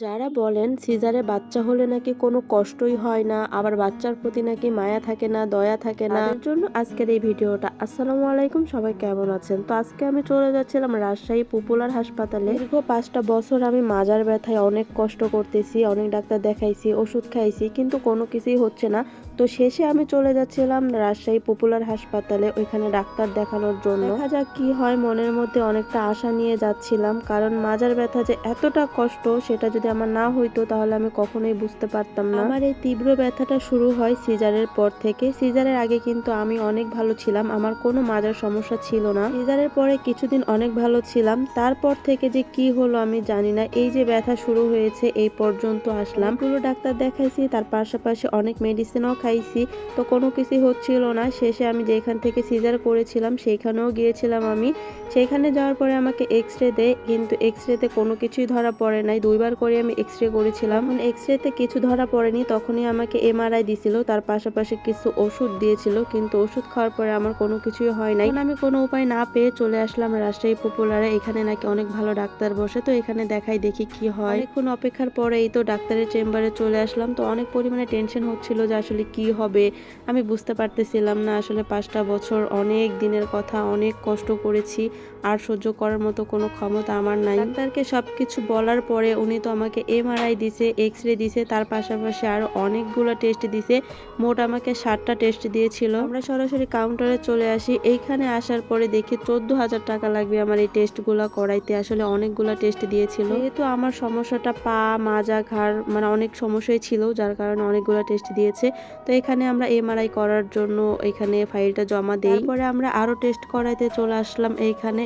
যারা বলেন সিজারে বাচ্চা হলে নাকি কোনো কষ্টই হয় না, আবার বাচ্চার প্রতি নাকি মায়া থাকে না, দয়া থাকে না, তাদের জন্য আজকের এই ভিডিওটা। আসসালামু আলাইকুম, সবাই কেমন আছেন? তো আজকে আমি চলে যাচ্ছিলাম রাজশাহী পপুলার হাসপাতালে। দীর্ঘ 5টা বছর আমি মাজার ব্যথায় অনেক কষ্ট করতেছি, অনেক ডাক্তার দেখাইছি, ওষুধ খাইছি, কিন্তু কোনো কিছুই হচ্ছে না। তো শেষে আমি চলে যাচ্ছিলাম রাজশাহী পপুলার হাসপাতালে, ওইখানে ডাক্তার দেখানোর জন্য। দেখা যাক কি হয়, মনের মধ্যে অনেকটা আশা নিয়ে যাচ্ছিলাম, কারণ মাজার ব্যথা যে এতটা কষ্ট সেটা যদি আমার না হইতো তাহলে আমি কখনোই বুঝতে পারতাম না। আমার এই তীব্র ব্যথাটা শুরু হয় সিজারের পর থেকে। সিজারের আগে কিন্তু আমি অনেক ভালো ছিলাম, আমার কোনো মাজার সমস্যা ছিল না। সিজারের পরে কিছুদিন অনেক ভালো ছিলাম, তারপর থেকে যে কি হলো আমি জানি না। এই যে ব্যথা শুরু হয়েছে এই পর্যন্ত আসলাম, পুরো ডাক্তার দেখাইছি, তার পাশাপাশি অনেক মেডিসিনও খাইছি, তো কোনো কিছুই হচ্ছিল না। শেষে আমি যেখান থেকে সিজার করেছিলাম সেইখানেও গিয়েছিলাম আমি। সেইখানে যাওয়ার পরে আমাকে এক্স-রে দেয়, কিন্তু এক্স-রেতে কোনো কিছুই ধরা পড়ে নাই। 2বার করে আমি এক্স-রে করেছিলাম, এক্স-রেতে কিছু ধরা পড়েনি। তখনই আমাকে এমআরআই দিছিল, তার পাশাপাশি কিছু ওষুধ দিয়েছিল, কিন্তু ওষুধ খাওয়ার পরে আমার কোনো কিছুই হয় নাই। আমি কোনো উপায় না পেয়ে চলে আসলাম রাজশাহী পপুলারে। এখানে নাকি অনেক ভালো ডাক্তার বসে, তো এখানে দেখাই দেখি কি হয়। অনেকক্ষণ অপেক্ষার পরে এই তো ডাক্তারের চেম্বারে চলে আসলাম। তো অনেক পরিমাণে টেনশন হচ্ছিল যে আসলে কি হবে, আমি বুঝতে পারতেছিলাম না। আসলে 5টা বছর অনেক দিনের কথা, অনেক কষ্ট করেছি, আর সহ্য করার মতো কোনো ক্ষমতা আমার নাই। ডাক্তারকে সবকিছু বলার পরে উনি তো আমাকে এমআরআই দিছে, এক্স-রে দিছে, তার পাশাপাশি আরো অনেকগুলো টেস্ট দিছে। মোট আমাকে 7টা টেস্ট দিয়েছিল। আমরা সরাসরি কাউন্টারে চলে আসি। এইখানে আসার পরে দেখি 14,000 টাকা লাগবে আমার এই টেস্টগুলো করাইতে। আসলে অনেকগুলো টেস্ট দিয়েছিল, যেহেতু আমার সমস্যাটা পা, মাজা, ঘাড়, মানে অনেক সমস্যাই ছিল, যার কারণে অনেকগুলো টেস্ট দিয়েছে। তো এখানে আমরা এমআরআই করার জন্য এখানে ফাইলটা জমা দেই। তারপরে আমরা আরো টেস্ট করাইতে চলে আসলাম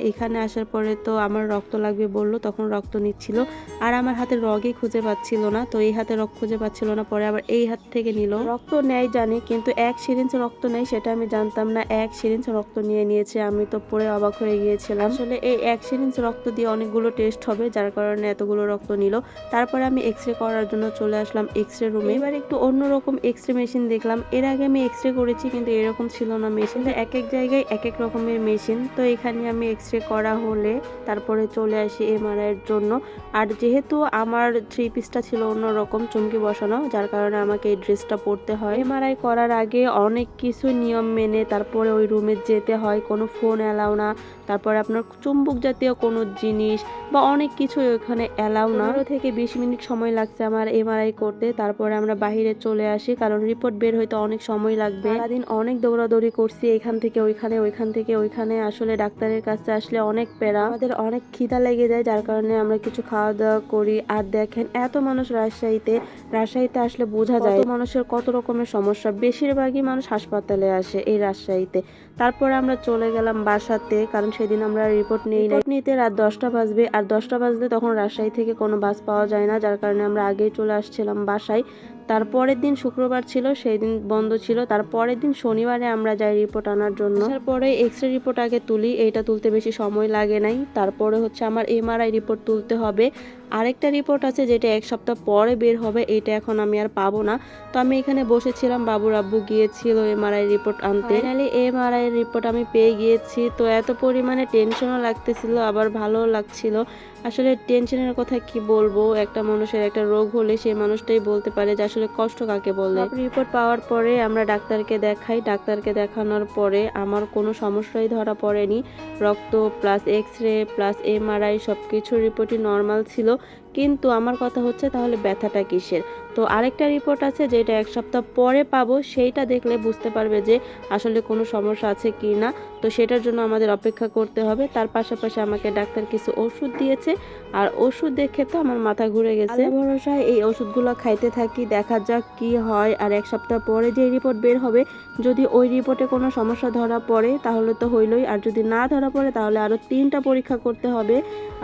এখানে আসার পরে তো আমার রক্ত লাগবে বললো, তখন রক্ত নিচ্ছিল, আর আমার হাতে রগই খুঁজে পাচ্ছিল না। তো এই হাতে রক্ত খুঁজে পাচ্ছিল না, পরে আবার এই হাত থেকে নিল। রক্ত নেয় জানি, কিন্তু 1 সিরিঞ্জ রক্ত নেই সেটা আমি জানতাম না। 1 সিরিঞ্জ রক্ত নিয়ে নিয়েছে, আমি তো পরে অবাক হয়ে গিয়েছিলাম। আসলে এই 1 সিরিঞ্জ রক্ত দিয়ে অনেকগুলো টেস্ট হবে, যার কারণে এতগুলো রক্ত নিল। তারপরে আমি এক্স-রে করার জন্য চলে আসলাম এক্স-রে রুমে। এবার একটু অন্যরকম এক্স-রে মেশিন দেখলাম। এর আগে আমি এক্স-রে করেছি, কিন্তু এরকম ছিল না মেশিন। এক এক জায়গায় এক এক রকমের মেশিন। তো এখানে আমি এক্স-রে করা হলে তারপরে চলে আসি এমআরআই এর জন্য। আর যেহেতু আমার 3 পিসটা ছিল অন্যরকম চুমকি বসানো, যার কারণে আমাকে এই ড্রেসটা পরতে হয়। এমআরআই করার আগে অনেক কিছু নিয়ম মেনে তারপরে ওই রুমে যেতে হয়। কোনো ফোন অ্যালাউ না, তারপরে আপনার চুম্বক জাতীয় কোনো জিনিস বা অনেক কিছু ওখানে অ্যালাউ না। 15 থেকে 20 মিনিট সময় লাগছে আমার এমআরআই করতে। তারপরে আমরা বাহিরে চলে আসি, কারণ রিপোর্ট বের হইতে অনেক সময় লাগবে। সারাদিন অনেক দৌড়াদৌড়ি করছি, এখান থেকে ওইখানে, ওইখান থেকে ওইখানে। আসলে ডাক্তারের কাছে আসলে অনেক প্যারা, আমাদের অনেক খিদা লেগে যায়, যার কারণে আমরা কিছু খাওয়া দাওয়া করি। আর দেখেন এত মানুষ রাজশাহীতে আসলে বোঝা যায় মানুষের কত রকমের সমস্যা। বেশিরভাগই মানুষ হাসপাতালে আসে এই রাজশাহীতে। তারপরে আমরা চলে গেলাম বাসাতে, কারণ সেদিন আমরা রিপোর্ট নিতে রাত 10টা বাজবে, আর 10টা বাজলে তখন রাজশাহী থেকে কোনো বাস পাওয়া যায় না, যার কারণে আমরা আগেই চলে আসছিলাম বাসায়। তারপরের দিন শুক্রবার ছিল, সেই দিন বন্ধ ছিল। তারপরের দিন শনিবারে আমরা যাই রিপোর্ট আনার জন্য। তারপরে এক্স-রে রিপোর্ট আগে তুলি, এইটা তুলতে বেশি সময় লাগে নাই। তারপরে হচ্ছে আমার এমআরআই রিপোর্ট তুলতে হবে। আরেকটা রিপোর্ট আছে যেটা 1 সপ্তাহ পরে বের হবে, এটা এখন আমি আর পাবো না। তো আমি এখানে বসেছিলাম, বাবুর আব্বু গিয়েছিল এমআরআই রিপোর্ট আনতে। ফাইনালি এমআরআই রিপোর্ট আমি পেয়ে গিয়েছি। তো এত পরিমাণে টেনশনও লাগতেছিল, আবার ভালোও লাগছিল। আসলে টেনশনের কথা কি বলবো, একটা মানুষের একটা রোগ হলে সেই মানুষটাই বলতে পারে যে আসলে কষ্ট কাকে বলে। রিপোর্ট পাওয়ার পরে আমরা ডাক্তারকে দেখাই, ডাক্তারকে দেখানোর পরে আমার কোনো সমস্যাই ধরা পড়েনি। রক্ত প্লাস এক্স-রে প্লাস এমআরআই সবকিছু রিপোর্টই নর্মাল ছিল, কিন্তু আমার কথা হচ্ছে তাহলে ব্যথাটা কিসের। তো আরেকটা রিপোর্ট আছে যেটা 1 সপ্তাহ পরে পাবো, সেইটা দেখলে বুঝতে পারবে যে আসলে কোনো সমস্যা আছে কি না। তো সেটার জন্য আমাদের অপেক্ষা করতে হবে। তার পাশাপাশি আমাকে ডাক্তার কিছু ওষুধ দিয়েছে, আর ওষুধ দেখে তো আমার মাথা ঘুরে গেছে। আল্লাহ ভরসায় এই ওষুধগুলো খাইতে থাকি, দেখা যাক কি হয়। আর 1 সপ্তাহ পরে যে রিপোর্ট বের হবে, যদি ওই রিপোর্টে কোনো সমস্যা ধরা পড়ে তাহলে তো হইলই, আর যদি না ধরা পড়ে তাহলে আরো 3টা পরীক্ষা করতে হবে।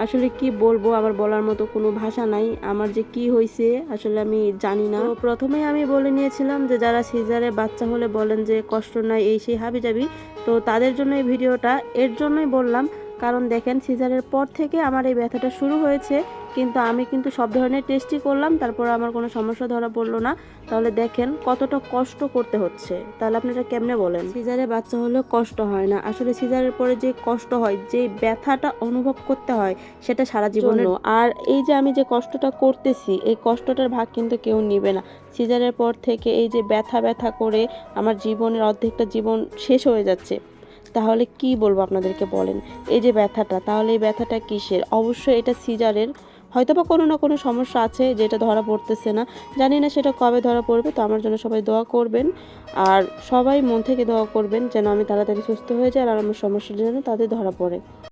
আসলে কি বলবো, আমার বলার মতো কোনো ভাষা নাই। আমার যে কি হয়েছে আসলে আমি জানি না। তো প্রথমেই আমি বলে নিয়েছিলাম যে যারা সিজারে বাচ্চা হলে বলেন যে কষ্ট নাই, এই সেই হাবিজাবি, তো তাদের জন্য এই ভিডিওটা, এর জন্যই বললাম কারণ দেখেন সিজারের পর থেকে আমার এই ব্যথাটা শুরু হয়েছে, কিন্তু আমি কিন্তু সব ধরনের টেস্টই করলাম, তারপর আমার কোনো সমস্যা ধরা পড়লো না। তাহলে দেখেন কতটা কষ্ট করতে হচ্ছে, তাহলে আপনি এটা কেমনে বলেন? সিজারে বাচ্চা হলেও কষ্ট হয় না, আসলে সিজারের পরে যে কষ্ট হয়, যে ব্যথাটা অনুভব করতে হয় সেটা সারা জীবনের। আর এই যে আমি যে কষ্টটা করতেছি, এই কষ্টটার ভাগ কিন্তু কেউ নেবে না। সিজারের পর থেকে এই যে ব্যথা ব্যথা করে আমার জীবনের অর্ধেকটা জীবন শেষ হয়ে যাচ্ছে, তাহলে কি বলবো আপনাদেরকে বলেন? এই যে ব্যথাটা, তাহলে এই ব্যথাটা কিসের? অবশ্যই এটা সিজারের, হয়তোবা কোনো না কোনো সমস্যা আছে যেটা ধরা পড়তেছে না, জানি না সেটা কবে ধরা পড়বে। তো আমার জন্য সবাই দোয়া করবেন, আর সবাই মন থেকে দোয়া করবেন যেন আমি তাড়াতাড়ি সুস্থ হয়ে যাই আর আমার সমস্যাটা যেন তাদের ধরা পড়ে।